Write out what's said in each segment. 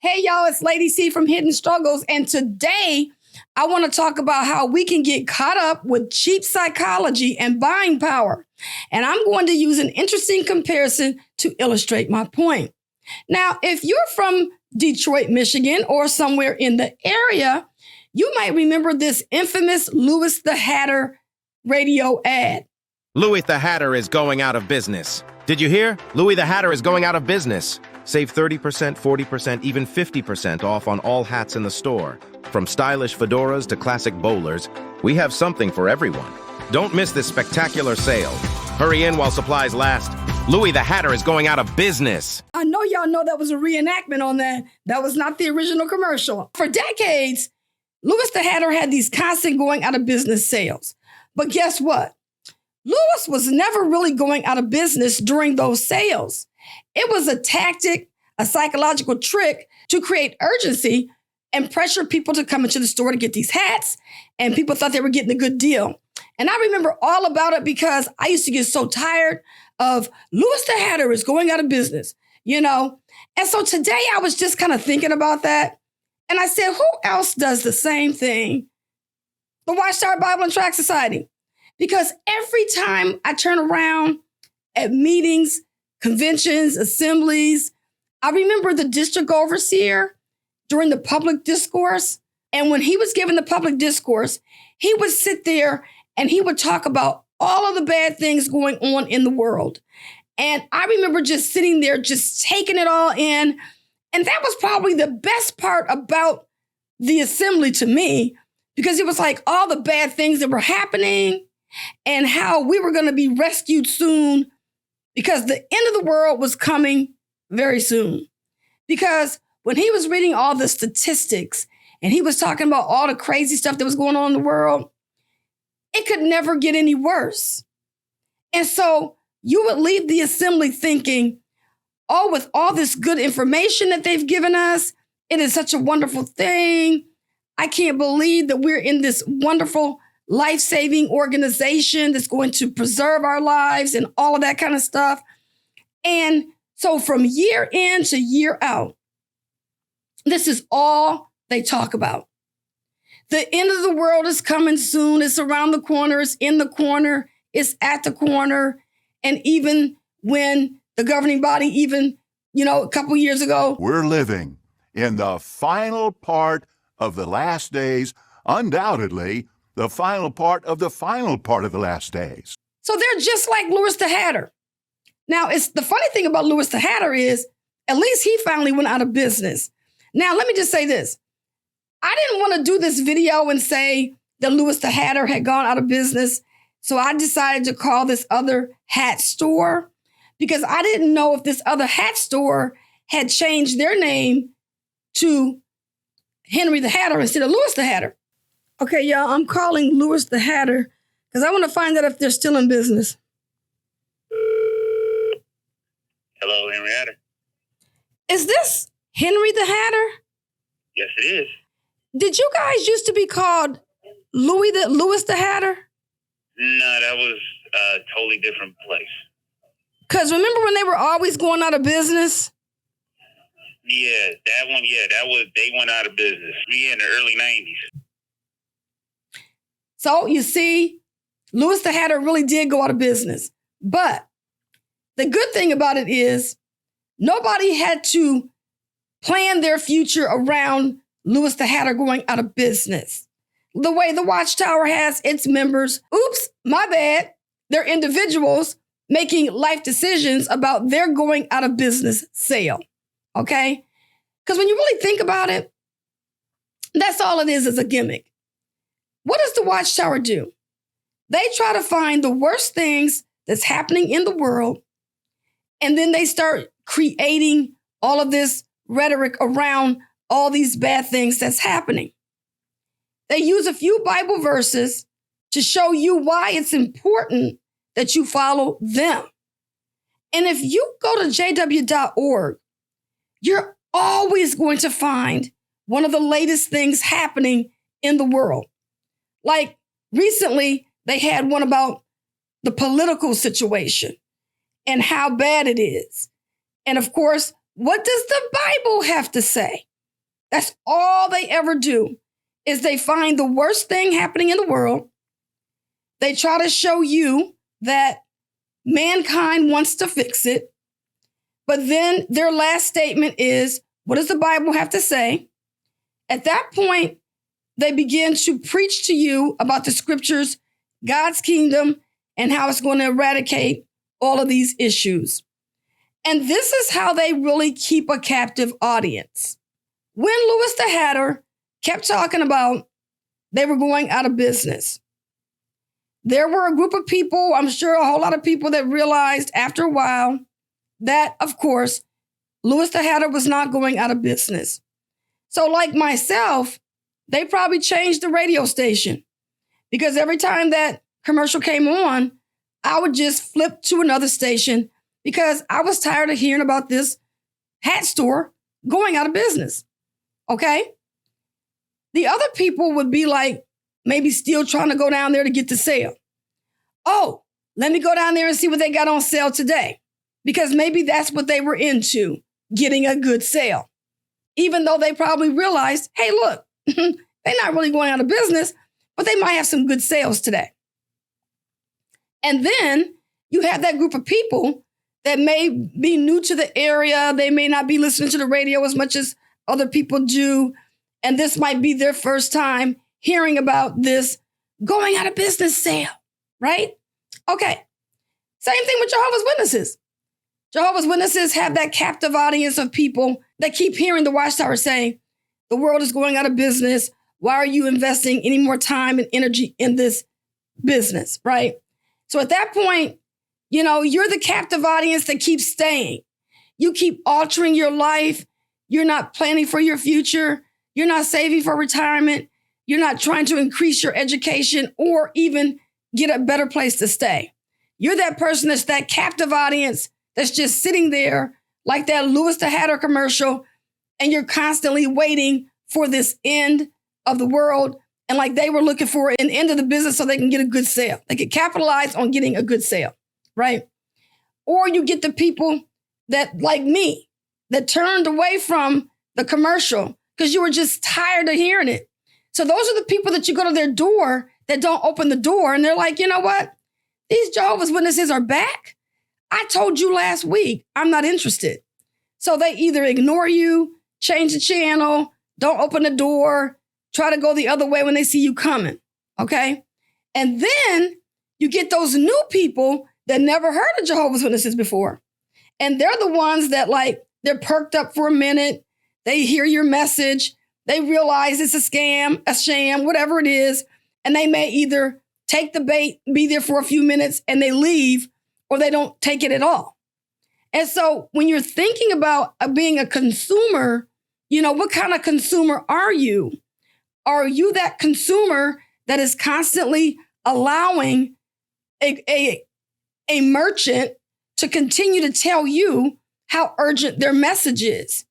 Hey, y'all, it's Lady C from Hidden Struggles. And today I want to talk about how we can get caught up with cheap psychology and buying power. And I'm going to use an interesting comparison to illustrate my point. Now, if you're from Detroit, Michigan, or somewhere in the area, you might remember this infamous Louis the Hatter radio ad. Louis the Hatter is going out of business. Did you hear? Louis the Hatter is going out of business. Save 30%, 40%, even 50% off on all hats in the store. From stylish fedoras to classic bowlers, we have something for everyone. Don't miss this spectacular sale. Hurry in while supplies last. Louis the Hatter is going out of business. I know y'all know that was a reenactment on that. That was not the original commercial. For decades, Louis the Hatter had these constant going out of business sales. But guess what? Louis was never really going out of business during those sales. It was a tactic, a psychological trick to create urgency and pressure people to come into the store to get these hats. And people thought they were getting a good deal. And I remember all about it because I used to get so tired of Louis the Hatter is going out of business, you know? And so today I was just kind of thinking about that. And I said, who else does the same thing? The Watchtower Bible and Tract Society. Because every time I turn around at meetings, conventions, assemblies, I remember the district overseer during the public discourse. And when he was giving the public discourse, he would sit there and he would talk about all of the bad things going on in the world. And I remember just sitting there, just taking it all in. And that was probably the best part about the assembly to me, because it was like all the bad things that were happening and how we were going to be rescued soon because the end of the world was coming very soon. Because when he was reading all the statistics and he was talking about all the crazy stuff that was going on in the world, it could never get any worse. And so you would leave the assembly thinking, oh, with all this good information that they've given us, it is such a wonderful thing. I can't believe that we're in this wonderful life-saving organization that's going to preserve our lives and all of that kind of stuff. And so from year in to year out, this is all they talk about. The end of the world is coming soon. It's around the corner. It's in the corner. It's at the corner. And even when the governing body, a couple years ago. We're living in the final part of the last days, undoubtedly the final part of the last days. So they're just like Louis the Hatter. Now, it's the funny thing about Louis the Hatter is at least he finally went out of business. Now, let me just say this. I didn't want to do this video and say that Louis the Hatter had gone out of business. So I decided to call this other hat store because I didn't know if this other hat store had changed their name to Henry the Hatter instead of Louis the Hatter. Okay, y'all, I'm calling Louis the Hatter because I want to find out if they're still in business. Hello, Henry Hatter. Is this Henry the Hatter? Yes, it is. Did you guys used to be called Louis the Hatter? No, that was a totally different place. Because remember when they were always going out of business? Yeah, they went out of business. In the early 90s. So you see, Louis the Hatter really did go out of business. But the good thing about it is nobody had to plan their future around Louis the Hatter going out of business. The way the Watchtower has its members, oops, my bad, they're individuals making life decisions about their going out of business sale, okay? Because when you really think about it, that's all it is a gimmick. What does the Watchtower do? They try to find the worst things that's happening in the world, and then they start creating all of this rhetoric around all these bad things that's happening. They use a few Bible verses to show you why it's important that you follow them. And if you go to jw.org, you're always going to find one of the latest things happening in the world. Like recently, they had one about the political situation and how bad it is. And of course, what does the Bible have to say? That's all they ever do is they find the worst thing happening in the world. They try to show you that mankind wants to fix it. But then their last statement is, what does the Bible have to say? At that point, they begin to preach to you about the scriptures, God's kingdom, and how it's going to eradicate all of these issues. And this is how they really keep a captive audience. When Louis the Hatter kept talking about they were going out of business, there were a group of people, I'm sure a whole lot of people, that realized after a while that, of course, Louis the Hatter was not going out of business. So like myself, they probably changed the radio station, because every time that commercial came on, I would just flip to another station because I was tired of hearing about this hat store going out of business. Okay? The other people would be like, maybe still trying to go down there to get the sale. Oh, let me go down there and see what they got on sale today, because maybe that's what they were into, getting a good sale. Even though they probably realized, hey, look, they're not really going out of business, but they might have some good sales today. And then you have that group of people that may be new to the area. They may not be listening to the radio as much as other people do. And this might be their first time hearing about this going out of business sale, right? Okay. Same thing with Jehovah's Witnesses. Jehovah's Witnesses have that captive audience of people that keep hearing the Watchtower saying, the world is going out of business. Why are you investing any more time and energy in this business, right? So at that point, you're the captive audience that keeps staying. You keep altering your life. You're not planning for your future. You're not saving for retirement. You're not trying to increase your education or even get a better place to stay. You're that person that's that captive audience that's just sitting there like that Louis the Hatter commercial, and you're constantly waiting for this end of the world. And like they were looking for an end of the business so they can get a good sale. They could capitalize on getting a good sale, right? Or you get the people that, like me, that turned away from the commercial because you were just tired of hearing it. So those are the people that you go to their door that don't open the door. And they're like, you know what? These Jehovah's Witnesses are back. I told you last week, I'm not interested. So they either ignore you, change the channel, don't open the door, try to go the other way when they see you coming, okay? And then you get those new people that never heard of Jehovah's Witnesses before. And they're the ones that they're perked up for a minute. They hear your message. They realize it's a scam, a sham, whatever it is. And they may either take the bait, be there for a few minutes, and they leave, or they don't take it at all. And so when you're thinking about being a consumer, what kind of consumer are you? Are you that consumer that is constantly allowing a merchant to continue to tell you how urgent their message is?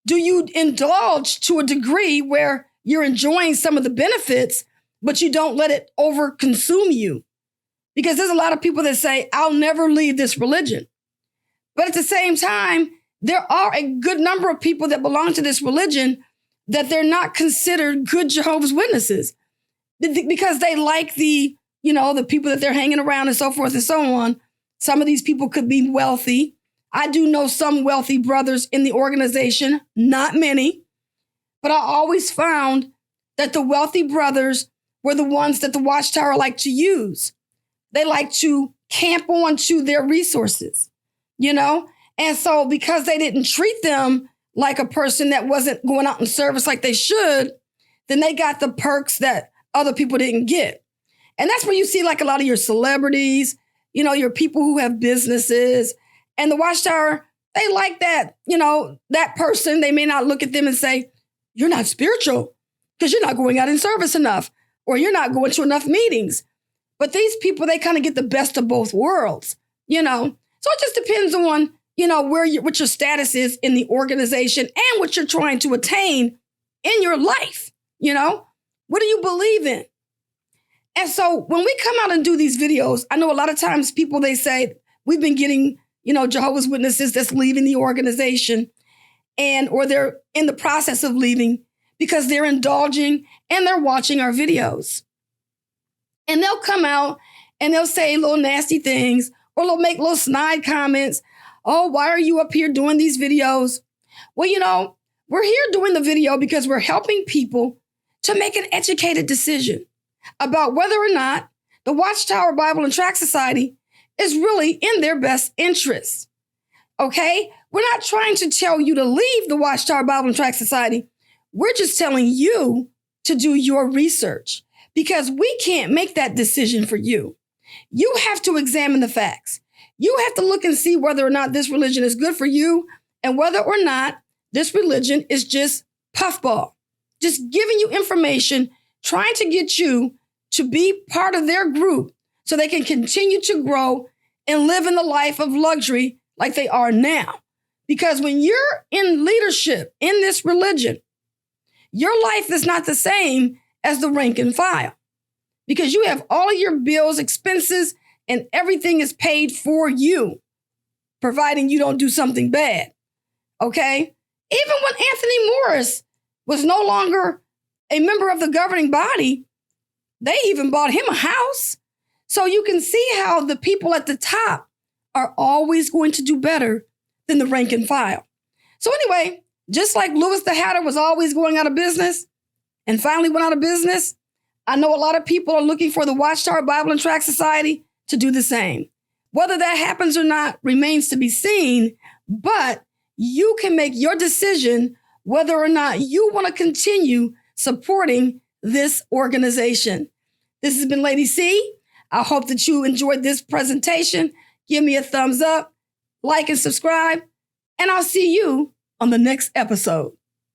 Do you indulge to a degree where you're enjoying some of the benefits, but you don't let it over-consume you? Because there's a lot of people that say, I'll never leave this religion. But at the same time, there are a good number of people that belong to this religion that they're not considered good Jehovah's Witnesses because they like the people that they're hanging around and so forth and so on. Some of these people could be wealthy. I do know some wealthy brothers in the organization, not many, but I always found that the wealthy brothers were the ones that the Watchtower liked to use. They like to camp onto their resources, And so because they didn't treat them like a person that wasn't going out in service like they should, then they got the perks that other people didn't get. And that's where you see a lot of your celebrities, your people who have businesses. And the Watchtower, they like that, that person. They may not look at them and say, you're not spiritual because you're not going out in service enough, or you're not going to enough meetings. But these people, they kind of get the best of both worlds, So it just depends on, what your status is in the organization and what you're trying to attain in your life. What do you believe in? And so when we come out and do these videos, I know a lot of times people, they say, we've been getting, Jehovah's Witnesses that's leaving the organization. or they're in the process of leaving because they're indulging and they're watching our videos. And they'll come out and they'll say little nasty things, or they'll make little snide comments. Oh, why are you up here doing these videos? Well, we're here doing the video because we're helping people to make an educated decision about whether or not the Watchtower Bible and Tract Society is really in their best interest. Okay? We're not trying to tell you to leave the Watchtower Bible and Tract Society. We're just telling you to do your research because we can't make that decision for you. You have to examine the facts. You have to look and see whether or not this religion is good for you and whether or not this religion is just puffball, just giving you information, trying to get you to be part of their group so they can continue to grow and live in the life of luxury like they are now. Because when you're in leadership in this religion, your life is not the same as the rank and file because you have all of your bills, expenses, and everything is paid for you, providing you don't do something bad. Okay? Even when Anthony Morris was no longer a member of the governing body, they even bought him a house. So you can see how the people at the top are always going to do better than the rank and file. So anyway, just like Louis the Hatter was always going out of business and finally went out of business, I know a lot of people are looking for the Watchtower Bible and Tract Society to do the same. Whether that happens or not remains to be seen, but you can make your decision whether or not you want to continue supporting this organization. This has been Lady C. I hope that you enjoyed this presentation. Give me a thumbs up, like and subscribe, and I'll see you on the next episode.